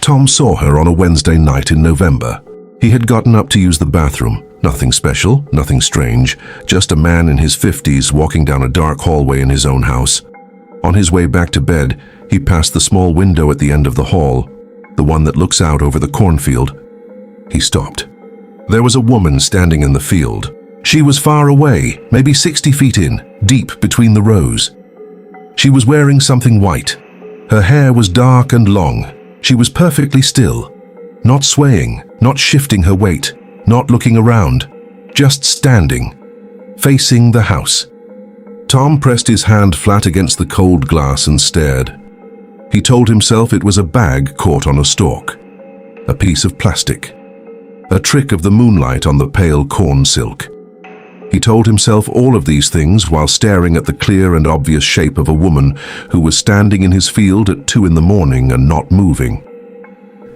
Tom saw her on a Wednesday night in November. He had gotten up to use the bathroom. Nothing special, nothing strange, just a man in his 50s walking down a dark hallway in his own house. On his way back to bed, he passed the small window at the end of the hall, the one that looks out over the cornfield. He stopped. There was a woman standing in the field. She was far away, maybe 60 feet in, deep between the rows. She was wearing something white. Her hair was dark and long. She was perfectly still, not swaying, not shifting her weight, not looking around, just standing, facing the house. Tom pressed his hand flat against the cold glass and stared. He told himself it was a bag caught on a stalk, a piece of plastic, a trick of the moonlight on the pale corn silk. He told himself all of these things while staring at the clear and obvious shape of a woman who was standing in his field at 2 in the morning and not moving.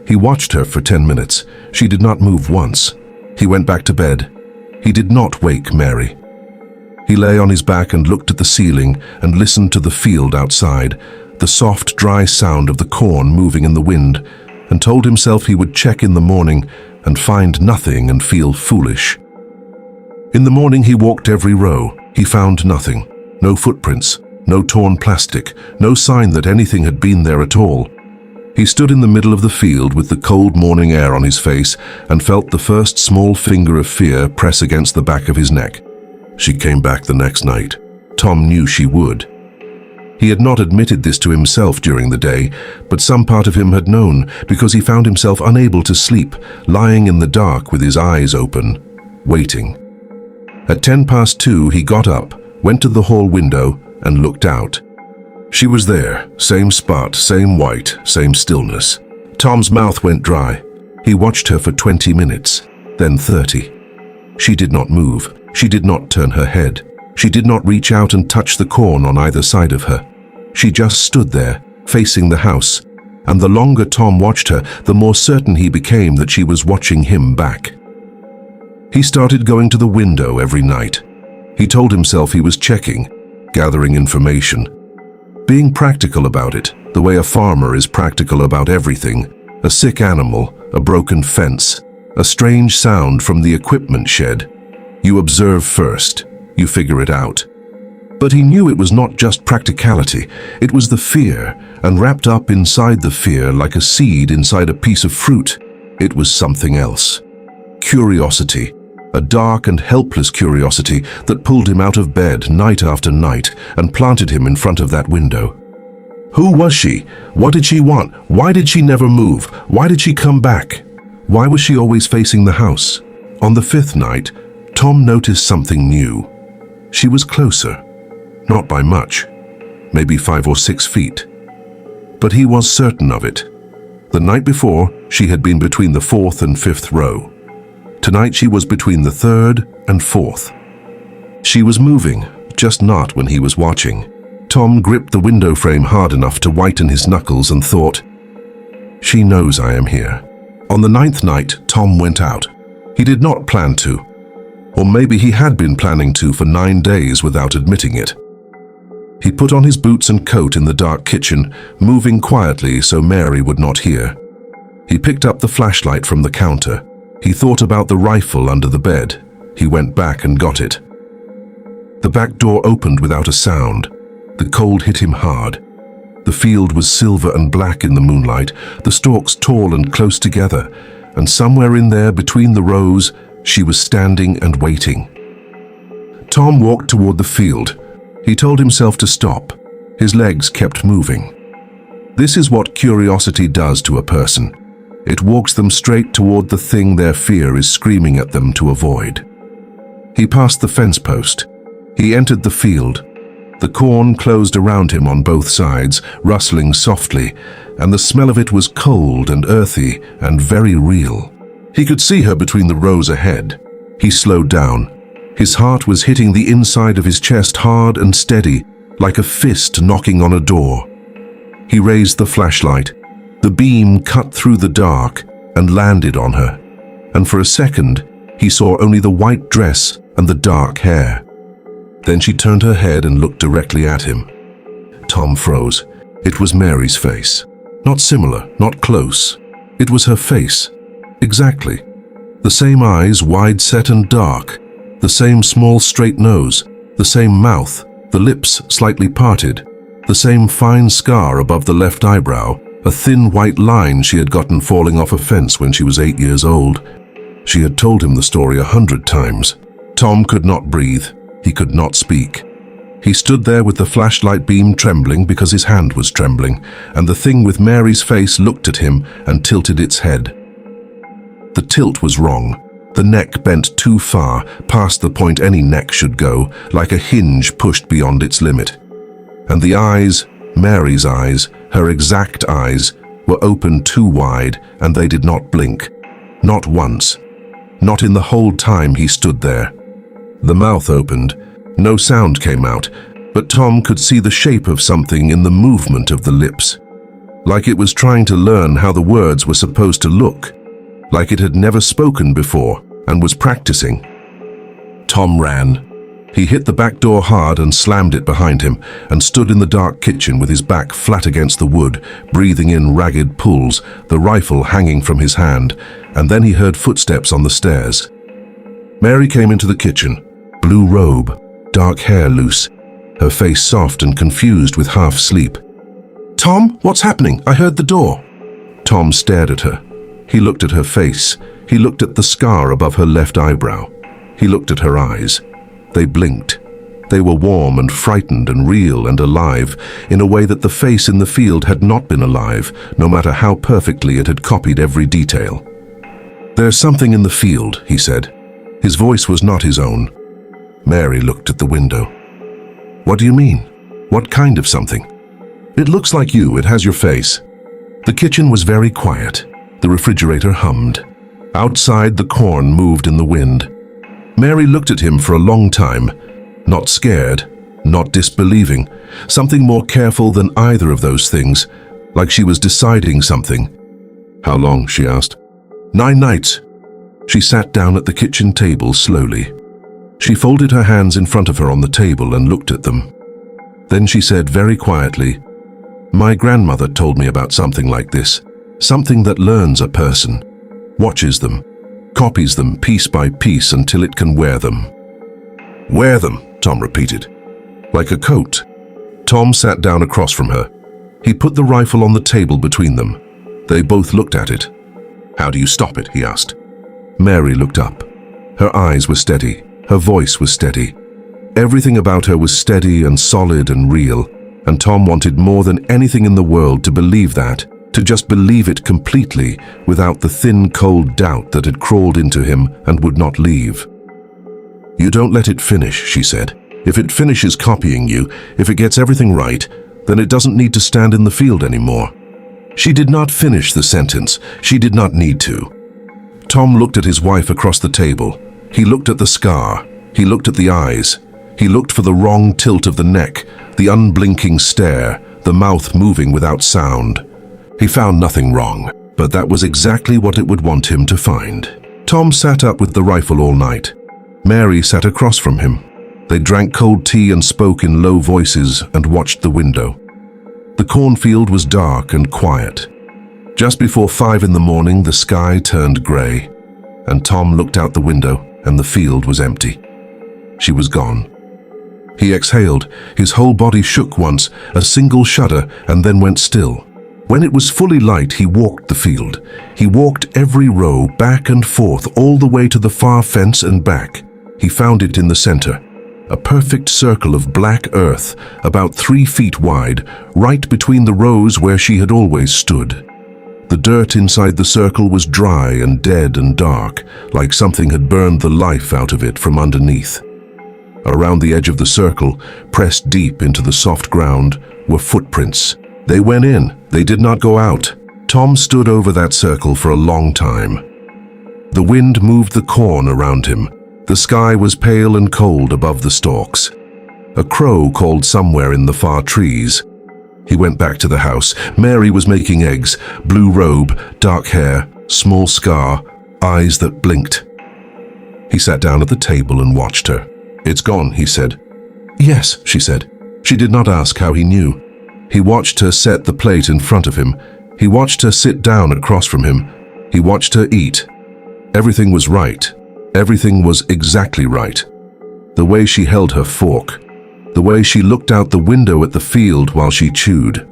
He watched her for 10 minutes. She did not move once. He went back to bed. He did not wake Mary. He lay on his back and looked at the ceiling and listened to the field outside, the soft, dry sound of the corn moving in the wind, and told himself he would check in the morning and find nothing and feel foolish. In the morning he walked every row. He found nothing. No footprints, no torn plastic, no sign that anything had been there at all. He stood in the middle of the field with the cold morning air on his face and felt the first small finger of fear press against the back of his neck. She came back the next night. Tom knew she would. He had not admitted this to himself during the day, but some part of him had known because he found himself unable to sleep, lying in the dark with his eyes open, waiting. At 2:10, he got up, went to the hall window, and looked out. She was there, same spot, same white, same stillness. Tom's mouth went dry. He watched her for 20 minutes, then 30. She did not move. She did not turn her head. She did not reach out and touch the corn on either side of her. She just stood there, facing the house, and the longer Tom watched her, the more certain he became that she was watching him back. He started going to the window every night. He told himself he was checking, gathering information, being practical about it, the way a farmer is practical about everything. A sick animal, a broken fence, a strange sound from the equipment shed. You observe first, you figure it out. But he knew it was not just practicality, it was the fear, and wrapped up inside the fear like a seed inside a piece of fruit, it was something else. Curiosity. A dark and helpless curiosity that pulled him out of bed night after night and planted him in front of that window. Who was she? What did she want? Why did she never move? Why did she come back? Why was she always facing the house? On the 5th night, Tom noticed something new. She was closer. Not by much. Maybe 5 or 6 feet. But he was certain of it. The night before, she had been between the 4th and 5th row. Tonight she was between the 3rd and 4th. She was moving, just not when he was watching. Tom gripped the window frame hard enough to whiten his knuckles and thought, "She knows I am here." On the 9th night, Tom went out. He did not plan to. Or maybe he had been planning to for 9 days without admitting it. He put on his boots and coat in the dark kitchen, moving quietly so Mary would not hear. He picked up the flashlight from the counter. He thought about the rifle under the bed. He went back and got it. The back door opened without a sound. The cold hit him hard. The field was silver and black in the moonlight, the stalks tall and close together, and somewhere in there between the rows, she was standing and waiting. Tom walked toward the field. He told himself to stop. His legs kept moving. This is what curiosity does to a person. It walks them straight toward the thing their fear is screaming at them to avoid. He passed the fence post. He entered the field. The corn closed around him on both sides, rustling softly, and the smell of it was cold and earthy and very real. He could see her between the rows ahead. He slowed down. His heart was hitting the inside of his chest hard and steady, like a fist knocking on a door. He raised the flashlight. The beam cut through the dark and landed on her, and for a second, he saw only the white dress and the dark hair. Then she turned her head and looked directly at him. Tom froze. It was Mary's face. Not similar, not close, It was her face. Exactly. The same eyes, wide set and dark. The same small straight nose. The same mouth, the lips slightly parted. The same fine scar above the left eyebrow, a thin white line she had gotten falling off a fence when she was 8 years old. She had told him the story 100 times. Tom could not breathe. He could not speak. He stood there with the flashlight beam trembling because his hand was trembling, and the thing with Mary's face looked at him and tilted its head. The tilt was wrong. The neck bent too far, past the point any neck should go, like a hinge pushed beyond its limit. And the eyes, Mary's eyes, her exact eyes, were open too wide, and they did not blink. Not once. Not in the whole time he stood there. The mouth opened. No sound came out, but Tom could see the shape of something in the movement of the lips. Like it was trying to learn how the words were supposed to look. Like it had never spoken before and was practicing. Tom ran. He hit the back door hard and slammed it behind him and stood in the dark kitchen with his back flat against the wood, breathing in ragged pulls, the rifle hanging from his hand, and then he heard footsteps on the stairs. Mary came into the kitchen, blue robe, dark hair loose, her face soft and confused with half sleep. "Tom, what's happening? I heard the door." Tom stared at her. He looked at her face. He looked at the scar above her left eyebrow. He looked at her eyes. They blinked. They were warm and frightened and real and alive in a way that the face in the field had not been alive, no matter how perfectly it had copied every detail. "There's something in the field," he said. His voice was not his own. Mary looked at the window. "What do you mean? What kind of something?" "It looks like you. It has your face." The kitchen was very quiet. The refrigerator hummed. Outside, the corn moved in the wind. Mary looked at him for a long time, not scared, not disbelieving, something more careful than either of those things, like she was deciding something. "How long?" she asked. 9 nights. She sat down at the kitchen table slowly. She folded her hands in front of her on the table and looked at them. Then she said very quietly, "My grandmother told me about something like this, something that learns a person, watches them, copies them piece by piece until it can wear them." "Wear them," Tom repeated. "Like a coat." Tom sat down across from her. He put the rifle on the table between them. They both looked at it. "How do you stop it?" he asked. Mary looked up. Her eyes were steady. Her voice was steady. Everything about her was steady and solid and real, and Tom wanted more than anything in the world to believe that, to just believe it completely without the thin, cold doubt that had crawled into him and would not leave. "You don't let it finish," she said. "If it finishes copying you, if it gets everything right, then it doesn't need to stand in the field anymore." She did not finish the sentence. She did not need to. Tom looked at his wife across the table. He looked at the scar. He looked at the eyes. He looked for the wrong tilt of the neck, the unblinking stare, the mouth moving without sound. He found nothing wrong, but that was exactly what it would want him to find. Tom sat up with the rifle all night. Mary sat across from him. They drank cold tea and spoke in low voices and watched the window. The cornfield was dark and quiet. Just before 5 in the morning, the sky turned grey, and Tom looked out the window, and the field was empty. She was gone. He exhaled. His whole body shook once, a single shudder, and then went still. When it was fully light, he walked the field. He walked every row, back and forth, all the way to the far fence and back. He found it in the center, a perfect circle of black earth, about 3 feet wide, right between the rows where she had always stood. The dirt inside the circle was dry and dead and dark, like something had burned the life out of it from underneath. Around the edge of the circle, pressed deep into the soft ground, were footprints. They went in. They did not go out. Tom stood over that circle for a long time. The wind moved the corn around him. The sky was pale and cold above the stalks. A crow called somewhere in the far trees. He went back to the house. Mary was making eggs, blue robe, dark hair, small scar, eyes that blinked. He sat down at the table and watched her. "It's gone," he said. "Yes," she said. She did not ask how he knew. He watched her set the plate in front of him. He watched her sit down across from him, He watched her eat. Everything was right. Everything was exactly right. The way she held her fork. The way she looked out the window at the field while she chewed.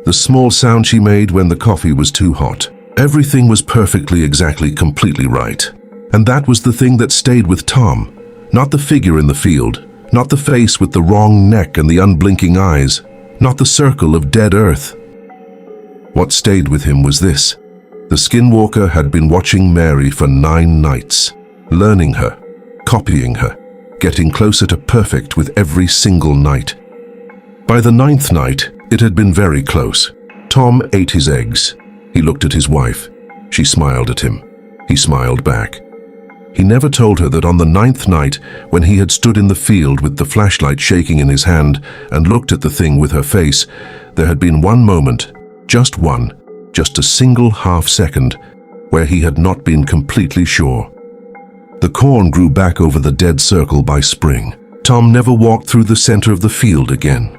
The small sound she made when the coffee was too hot. Everything was perfectly, exactly, completely right. And that was the thing that stayed with Tom. Not the figure in the field. Not the face with the wrong neck and the unblinking eyes. Not the circle of dead earth. What stayed with him was this. The Skinwalker had been watching Mary for 9 nights, learning her, copying her, getting closer to perfect with every single night. By the 9th night, it had been very close. Tom ate his eggs. He looked at his wife. She smiled at him. He smiled back. He never told her that on the 9th night, when he had stood in the field with the flashlight shaking in his hand and looked at the thing with her face, there had been one moment, just one, just a single half-second, where he had not been completely sure. The corn grew back over the dead circle by spring. Tom never walked through the center of the field again.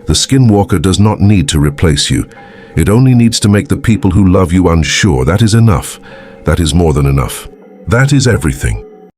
The Skinwalker does not need to replace you. It only needs to make the people who love you unsure. That is enough. That is more than enough. That is everything.